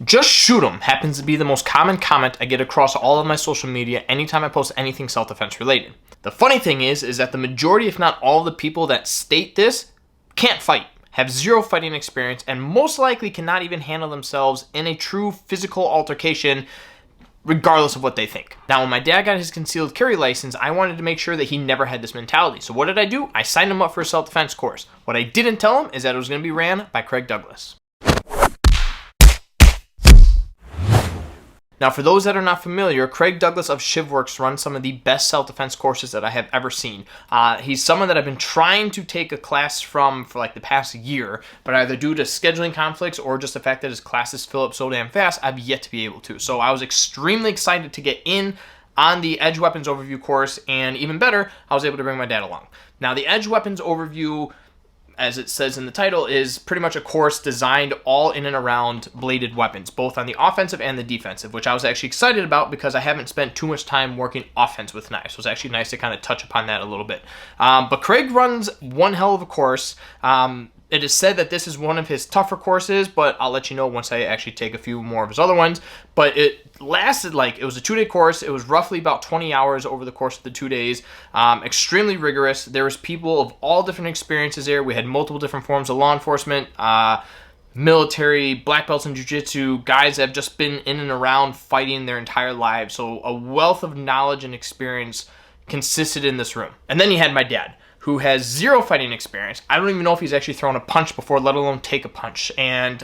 Just shoot 'em happens to be the most common comment I get across all of my social media anytime I post anything self-defense related. The funny thing is that the majority, if not all of the people that state this, can't fight, have zero fighting experience, and most likely cannot even handle themselves in a true physical altercation, regardless of what they think. Now, when my dad got his concealed carry license, I wanted to make sure that he never had this mentality. So what did I do? I signed him up for a self-defense course. What I didn't tell him is that it was going to be ran by Craig Douglas. Now, for those that are not familiar, Craig Douglas of ShivWorks runs some of the best self-defense courses that I have ever seen. He's someone that I've been trying to take a class from for like the past year, but either due to scheduling conflicts or just the fact that his classes fill up so damn fast, I've yet to be able to. So I was extremely excited to get in on the Edge Weapons Overview course, and even better, I was able to bring my dad along. Now, the Edge Weapons Overview, as it says in the title, is pretty much a course designed all in and around bladed weapons, both on the offensive and the defensive, which I was actually excited about because I haven't spent too much time working offense with knives. So it's actually nice to kind of touch upon that a little bit. But Craig runs one hell of a course. It is said that this is one of his tougher courses, but I'll let you know once I actually take a few more of his other ones. But it lasted it was a 2-day course. It was roughly about 20 hours over the course of the 2 days. Extremely rigorous. There was people of all different experiences there. We had multiple different forms of law enforcement, military, black belts in jiu-jitsu, guys that have just been in and around fighting their entire lives. So a wealth of knowledge and experience consisted in this room. And then you had my dad, who has zero fighting experience. I don't even know if he's actually thrown a punch before, let alone take a punch. And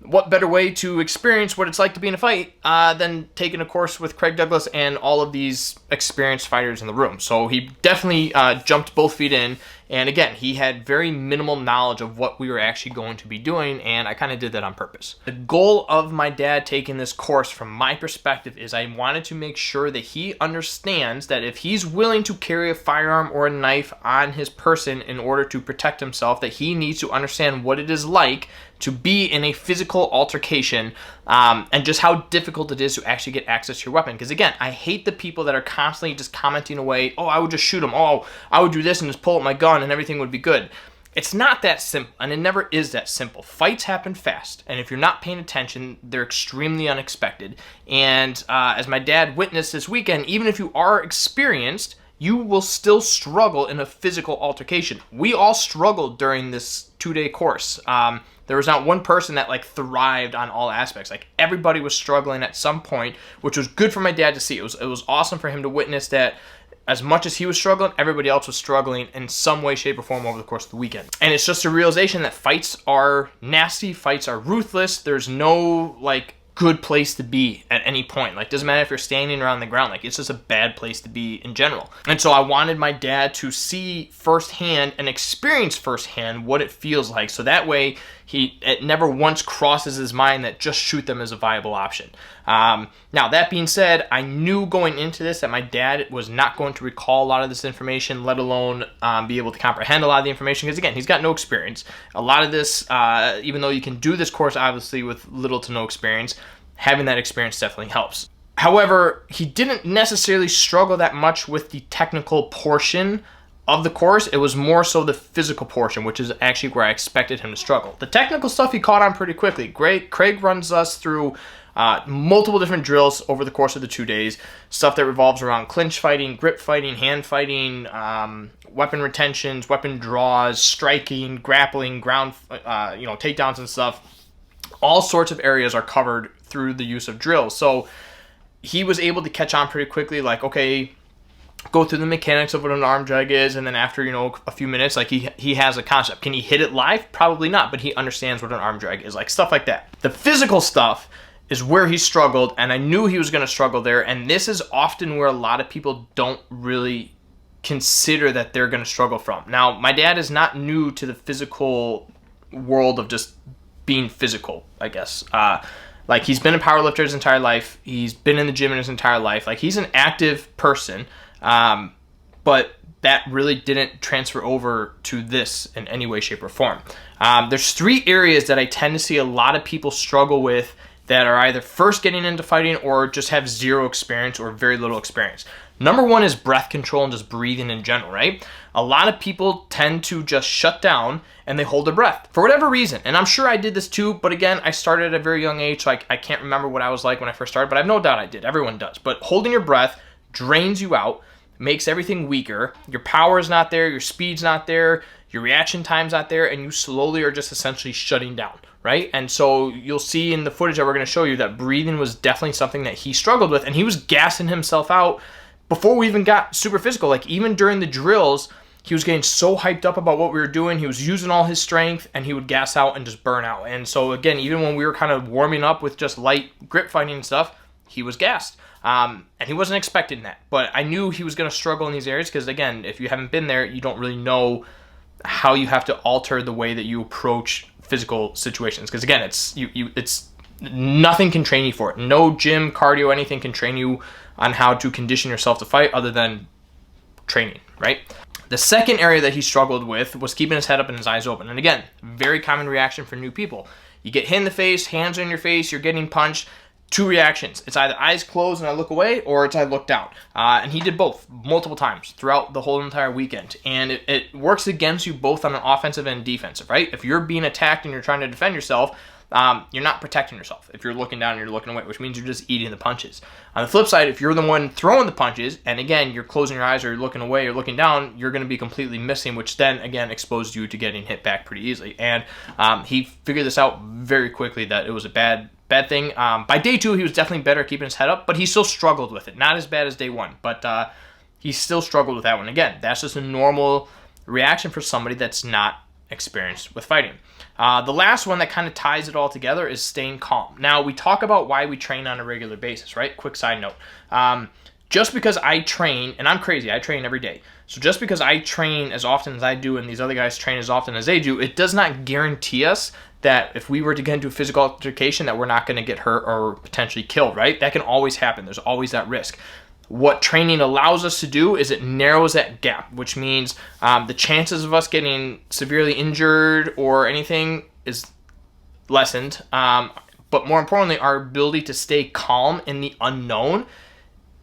what better way to experience what it's like to be in a fight than taking a course with Craig Douglas and all of these experienced fighters in the room. So he definitely jumped both feet in. And again, he had very minimal knowledge of what we were actually going to be doing, and I kind of did that on purpose. The goal of my dad taking this course, from my perspective, is I wanted to make sure that he understands that if he's willing to carry a firearm or a knife on his person in order to protect himself, that he needs to understand what it is like to be in a physical altercation, and just how difficult it is to actually get access to your weapon. Because again, I hate the people that are constantly just commenting away, oh, I would just shoot him, oh, I would do this and just pull up my gun and everything would be good. It's not that simple, and it never is that simple. Fights happen fast, and if you're not paying attention, they're extremely unexpected. And as my dad witnessed this weekend, even if you are experienced, you will still struggle in a physical altercation. We all struggled during this 2-day course. There was not one person that thrived on all aspects. Everybody was struggling at some point, which was good for my dad to see. It was awesome for him to witness that as much as he was struggling, everybody else was struggling in some way, shape, or form over the course of the weekend. And it's just a realization that fights are nasty, fights are ruthless. There's no good place to be at any point. Doesn't matter if you're standing or on the ground. It's just a bad place to be in general. And so I wanted my dad to see firsthand and experience firsthand what it feels like, so that way it never once crosses his mind that just shoot them is a viable option. Now, that being said, I knew going into this that my dad was not going to recall a lot of this information, let alone be able to comprehend a lot of the information, because again, he's got no experience. A lot of this, even though you can do this course obviously with little to no experience, having that experience definitely helps. However, he didn't necessarily struggle that much with the technical portion of the course. It was more so the physical portion, which is actually where I expected him to struggle. The technical stuff he caught on pretty quickly. Craig runs us through multiple different drills over the course of the 2 days. Stuff that revolves around clinch fighting, grip fighting, hand fighting, weapon retentions, weapon draws, striking, grappling, ground, takedowns and stuff. All sorts of areas are covered through the use of drills. So he was able to catch on pretty quickly, okay, go through the mechanics of what an arm drag is, and then after a few minutes, he has a concept. Can he hit it live? Probably not, but he understands what an arm drag is, stuff like that. The physical stuff is where he struggled, and I knew he was going to struggle there, and this is often where a lot of people don't really consider that they're going to struggle from. Now, my dad is not new to the physical world of just being physical, I guess. He's been a powerlifter his entire life. He's been in the gym in his entire life. He's an active person, but that really didn't transfer over to this in any way, shape, or form. There's 3 areas that I tend to see a lot of people struggle with that are either first getting into fighting or just have zero experience or very little experience. Number one is breath control and just breathing in general, right? A lot of people tend to just shut down and they hold their breath for whatever reason. And I'm sure I did this too, but again, I started at a very young age, so I can't remember what I was like when I first started, but I have no doubt I did. Everyone does. But holding your breath drains you out, makes everything weaker. Your power is not there, your speed's not there, your reaction time's not there, and you slowly are just essentially shutting down, right? And so you'll see in the footage that we're going to show you that breathing was definitely something that he struggled with, and he was gassing himself out before we even got super physical. Like even during the drills, he was getting so hyped up about what we were doing. He was using all his strength and he would gas out and just burn out. And so again, even when we were kind of warming up with just light grip fighting and stuff, he was gassed. And he wasn't expecting that. But I knew he was going to struggle in these areas because again, if you haven't been there, you don't really know how you have to alter the way that you approach physical situations. Because again, it's nothing can train you for it. No gym, cardio, anything can train you on how to condition yourself to fight other than training, right? The second area that he struggled with was keeping his head up and his eyes open. And again, very common reaction for new people. You get hit in the face, hands in your face, you're getting punched. Two reactions. It's either eyes closed and I look away, or it's I look down. And he did both multiple times throughout the whole entire weekend. And it works against you both on an offensive and defensive, right? If you're being attacked and you're trying to defend yourself, you're not protecting yourself if you're looking down and you're looking away, which means you're just eating the punches. On the flip side, if you're the one throwing the punches, and again, you're closing your eyes or you're looking away or looking down, you're going to be completely missing, which then, again, exposed you to getting hit back pretty easily. And he figured this out very quickly that it was a bad thing. By day 2, he was definitely better at keeping his head up, but he still struggled with it. Not as bad as day 1, but he still struggled with that one. Again, that's just a normal reaction for somebody that's not experienced with fighting. The last one that kind of ties it all together is staying calm. Now, we talk about why we train on a regular basis, right? Quick side note. Just because I train, and I'm crazy, I train every day. So just because I train as often as I do and these other guys train as often as they do, it does not guarantee us that if we were to get into a physical altercation that we're not going to get hurt or potentially killed, right? That can always happen. There's always that risk. What training allows us to do is it narrows that gap, which means the chances of us getting severely injured or anything is lessened. But more importantly, our ability to stay calm in the unknown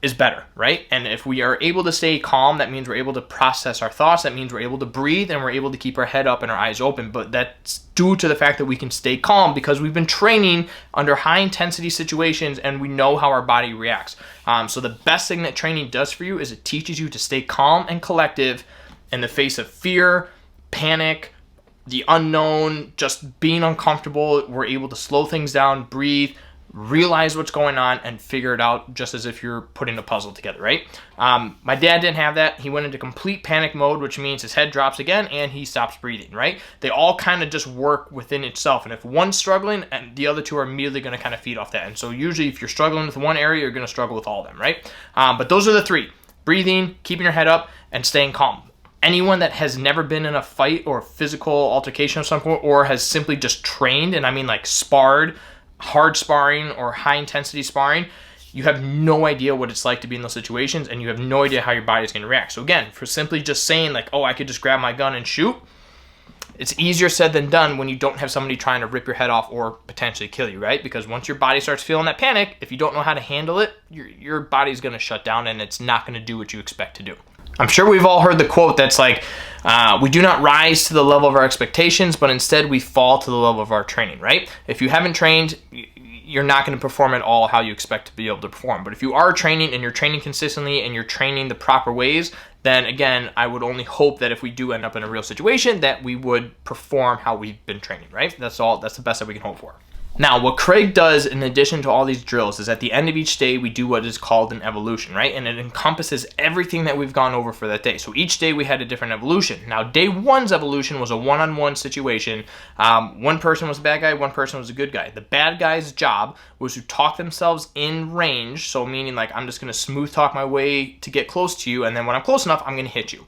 is better, right? And if we are able to stay calm, that means we're able to process our thoughts. That means we're able to breathe and we're able to keep our head up and our eyes open. But that's due to the fact that we can stay calm because we've been training under high intensity situations and we know how our body reacts. So the best thing that training does for you is it teaches you to stay calm and collective in the face of fear, panic, the unknown, just being uncomfortable. We're able to slow things down, breathe, realize what's going on, and figure it out just as if you're putting a puzzle together, right? My dad didn't have that. He went into complete panic mode, which means his head drops again and he stops breathing, right? They all kind of just work within itself. And if one's struggling, and the other two are immediately going to kind of feed off that. And so usually if you're struggling with one area, you're going to struggle with all of them, right? But those are the three: breathing, keeping your head up, and staying calm. Anyone that has never been in a fight or a physical altercation of some sort, or has simply just trained, and I mean like sparred, hard sparring or high intensity sparring, you have no idea what it's like to be in those situations, and you have no idea how your body's going to react. So again, for simply just saying like, oh, I could just grab my gun and shoot, it's easier said than done when you don't have somebody trying to rip your head off or potentially kill you, right? Because once your body starts feeling that panic, if you don't know how to handle it, your body's going to shut down and it's not going to do what you expect to do. I'm sure we've all heard the quote that's like, we do not rise to the level of our expectations, but instead we fall to the level of our training, right? If you haven't trained, you're not going to perform at all how you expect to be able to perform. But if you are training and you're training consistently and you're training the proper ways, then again, I would only hope that if we do end up in a real situation that we would perform how we've been training, right? That's the best that we can hope for. Now, what Craig does in addition to all these drills is at the end of each day, we do what is called an evolution, right? And it encompasses everything that we've gone over for that day. So each day we had a different evolution. Now, day 1's evolution was a one-on-one situation. One person was a bad guy, one person was a good guy. The bad guy's job was to talk themselves in range. So meaning like, I'm just going to smooth talk my way to get close to you. And then when I'm close enough, I'm going to hit you.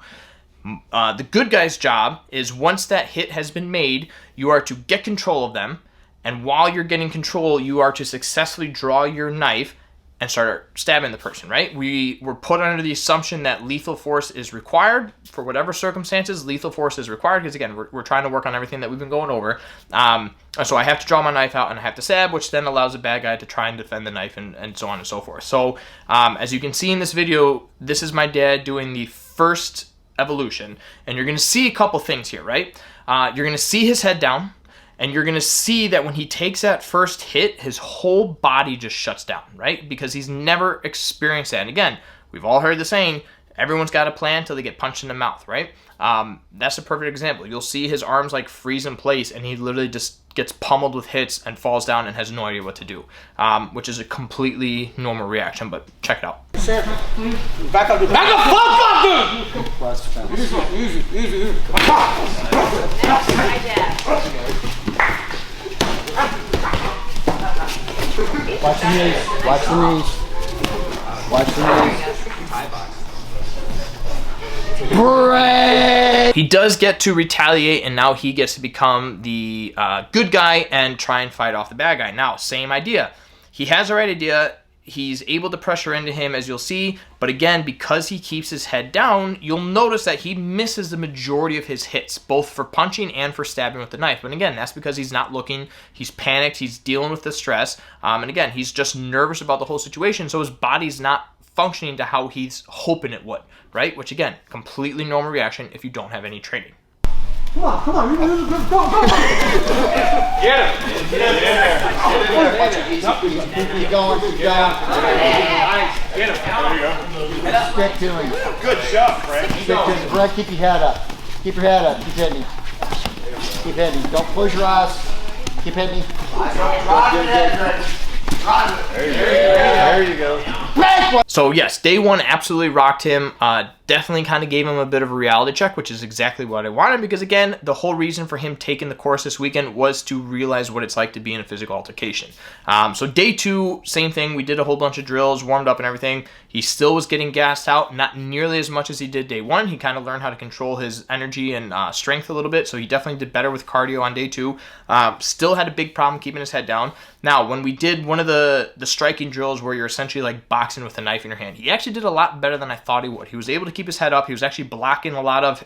The good guy's job is once that hit has been made, you are to get control of them. And while you're getting control, you are to successfully draw your knife and start stabbing the person, right? We were put under the assumption that lethal force is required for whatever circumstances. Lethal force is required because, again, we're trying to work on everything that we've been going over. So I have to draw my knife out and I have to stab, which then allows the bad guy to try and defend the knife and so on and so forth. So as you can see in this video, this is my dad doing the first evolution, and you're going to see a couple things here, right? You're going to see his head down. And you're going to see that when he takes that first hit, his whole body just shuts down, right? Because he's never experienced that. And again, we've all heard the saying, everyone's got a plan until they get punched in the mouth, right? That's a perfect example. You'll see his arms like freeze in place, and he literally just gets pummeled with hits and falls down and has no idea what to do, which is a completely normal reaction, but check it out. Back up, fuck up, dude! Easy. Watch the knees. Watch the knees. Watch the knees. He does get to retaliate, and now he gets to become the good guy and try and fight off the bad guy. Now, same idea. He has the right idea. He's able to pressure into him, as you'll see, but again, because he keeps his head down, you'll notice that he misses the majority of his hits, both for punching and for stabbing with the knife. But again, that's because he's not looking, he's panicked, he's dealing with the stress, and again, he's just nervous about the whole situation, so his body's not functioning to how he's hoping it would, right? Which again, completely normal reaction if you don't have any training. Come on. Go. Get him. Keep going. Get him. There you go. Stick to him. Good shot, Fred. Stick to him. Fred, keep your head up. Keep your head up. Keep hitting him. Keep hitting him. Don't close your eyes. Keep hitting him. There you go. So yes, day one absolutely rocked him. Definitely kind of gave him a bit of a reality check, which is exactly what I wanted, because again, the whole reason for him taking the course this weekend was to realize what it's like to be in a physical altercation. So day two, same thing. We did a whole bunch of drills, warmed up and everything. He still was getting gassed out, not nearly as much as he did day one. He kind of learned how to control his energy and strength a little bit, so he definitely did better with cardio on day two. Still had a big problem keeping his head down. Now, when we did one of the striking drills where you're essentially like boxing with a knife in your hand, he actually did a lot better than I thought he would. He was able to keep his head up. He was actually blocking a lot of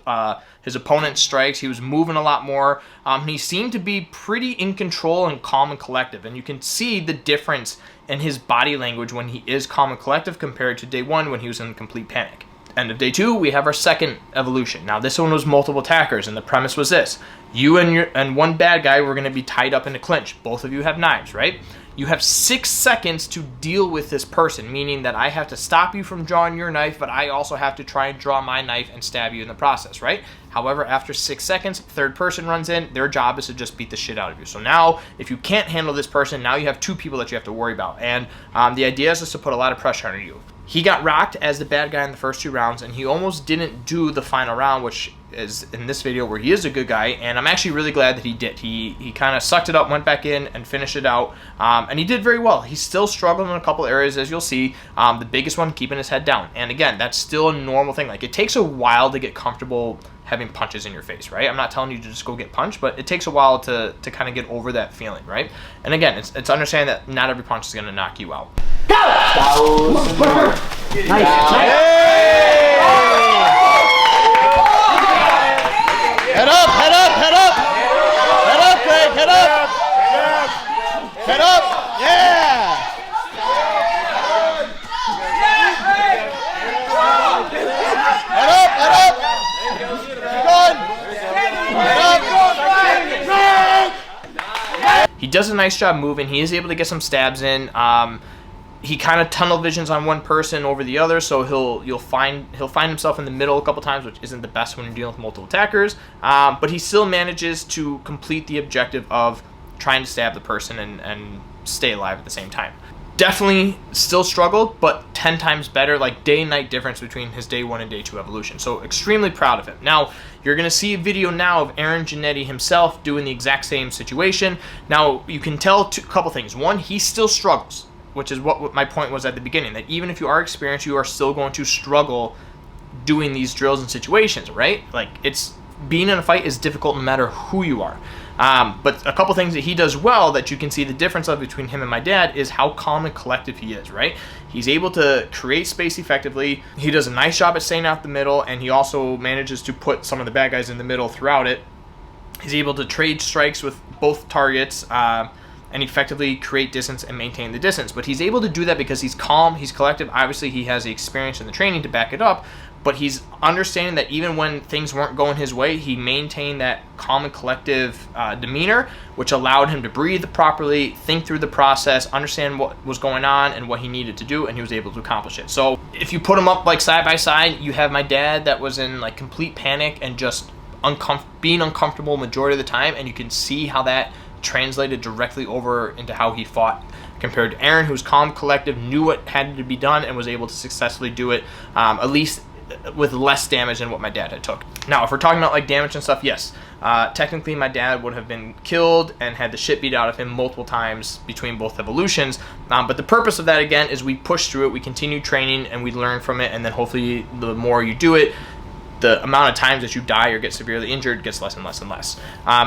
his opponent's strikes. He was moving a lot more. He seemed to be pretty in control and calm and collective. And you can see the difference in his body language when he is calm and collective compared to day one when he was in complete panic. End of day two, we have our second evolution. Now, this one was multiple attackers, and the premise was this. You and one bad guy were going to be tied up in a clinch. Both of you have knives, right? You have 6 seconds to deal with this person, meaning that I have to stop you from drawing your knife, but I also have to try and draw my knife and stab you in the process, right? However, after 6 seconds, third person runs in. Their job is to just beat the shit out of you. So now, if you can't handle this person, now you have 2 people that you have to worry about. And the idea is just to put a lot of pressure on you. He got rocked as the bad guy in the first 2 rounds, and he almost didn't do the final round, which is in this video where he is a good guy, and I'm actually really glad that he did. He kind of sucked it up, went back in, and finished it out, and he did very well. He's still struggling in a couple areas, as you'll see. The biggest one, keeping his head down. And again, that's still a normal thing. Like, it takes a while to get comfortable having punches in your face, right? I'm not telling you to just go get punched, but it takes a while to kind of get over that feeling, right? And again, it's understanding that not every punch is going to knock you out. Go! Nice. Head up, head up, head up! Head up, Greg, head up! Head up, yeah! Head up, head up! Keep going! Head up! He does a nice job moving. He is able to get some stabs in. He kind of tunnel visions on one person over the other, so he'll find himself in the middle a couple times, which isn't the best when you're dealing with multiple attackers. But he still manages to complete the objective of trying to stab the person and stay alive at the same time. Definitely still struggled, but 10 times better, like day and night difference between his day 1 and day 2 evolution. So extremely proud of him. Now, you're going to see a video now of Aaron Janetti himself doing the exact same situation. Now, you can tell a couple things. One, he still struggles, which is what my point was at the beginning, that even if you are experienced, you are still going to struggle doing these drills and situations, right? Like, being in a fight is difficult no matter who you are. But a couple things that he does well that you can see the difference of between him and my dad is how calm and collective he is, right? He's able to create space effectively. He does a nice job at staying out the middle, and he also manages to put some of the bad guys in the middle throughout it. He's able to trade strikes with both targets and effectively create distance and maintain the distance. But he's able to do that because he's calm, he's collective. Obviously, he has the experience and the training to back it up, but he's understanding that even when things weren't going his way, he maintained that calm and collective demeanor, which allowed him to breathe properly, think through the process, understand what was going on and what he needed to do, and he was able to accomplish it. So if you put them up like side by side, you have my dad that was in like complete panic and just being uncomfortable majority of the time, and you can see how that translated directly over into how he fought, compared to Aaron, who's calm, collective, knew what had to be done, and was able to successfully do it, at least with less damage than what my dad had took. Now, if we're talking about like damage and stuff, yes, technically my dad would have been killed and had the shit beat out of him multiple times between both evolutions, but the purpose of that, again, is we push through it, we continue training, and we learn from it, and then hopefully the more you do it, the amount of times that you die or get severely injured gets less and less and less.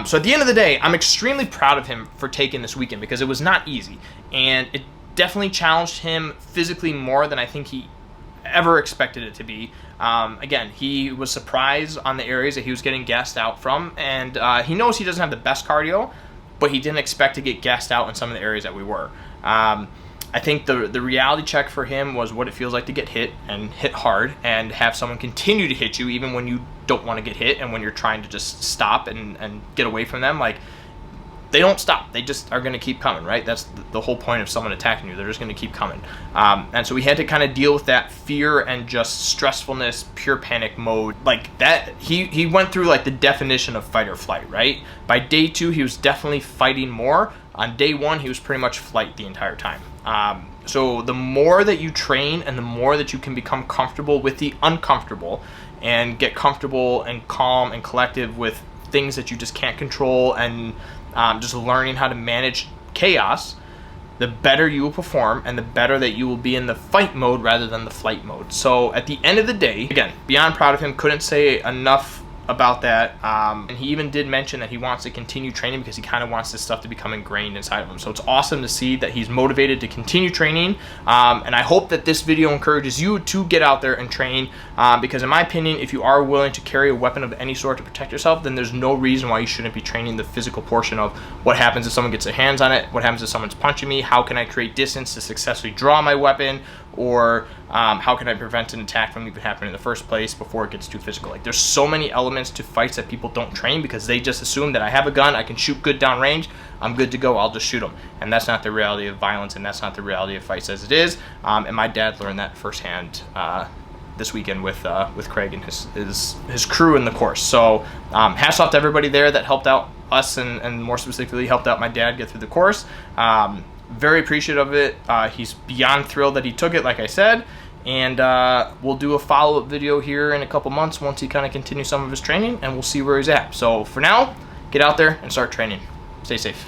So at the end of the day, I'm extremely proud of him for taking this weekend, because it was not easy, and it definitely challenged him physically more than I think he ever expected it to be. Again, he was surprised on the areas that he was getting gassed out from, and he knows he doesn't have the best cardio, but he didn't expect to get gassed out in some of the areas that we were. I think the reality check for him was what it feels like to get hit, and hit hard, and have someone continue to hit you even when you don't want to get hit, and when you're trying to just stop and get away from them. Like, they don't stop. They just are going to keep coming, right? That's the whole point of someone attacking you. They're just going to keep coming. And so we had to kind of deal with that fear and just stressfulness, pure panic mode. Like that, he went through like the definition of fight or flight, right? By day 2, he was definitely fighting more. On day 1, he was pretty much flight the entire time. So the more that you train and the more that you can become comfortable with the uncomfortable and get comfortable and calm and collective with things that you just can't control, and just learning how to manage chaos, the better you will perform and the better that you will be in the fight mode rather than the flight mode. So at the end of the day, again, beyond proud of him, couldn't say enough about that, and he even did mention that he wants to continue training because he kind of wants this stuff to become ingrained inside of him. So it's awesome to see that he's motivated to continue training, and I hope that this video encourages you to get out there and train, because in my opinion, if you are willing to carry a weapon of any sort to protect yourself, then there's no reason why you shouldn't be training the physical portion of what happens if someone gets their hands on it, what happens if someone's punching me, how can I create distance to successfully draw my weapon, or how can I prevent an attack from even happening in the first place before it gets too physical. Like, there's so many elements to fights that people don't train because they just assume that I have a gun, I can shoot good down range, I'm good to go, I'll just shoot them. And that's not the reality of violence, and that's not the reality of fights as it is. And my dad learned that firsthand this weekend with Craig and his crew in the course. So hats off to everybody there that helped out us, and more specifically helped out my dad get through the course. Very appreciative of it. He's beyond thrilled that he took it, like I said, and we'll do a follow-up video here in a couple months once he kind of continues some of his training, and we'll see where he's at. So for now, get out there and start training. Stay safe.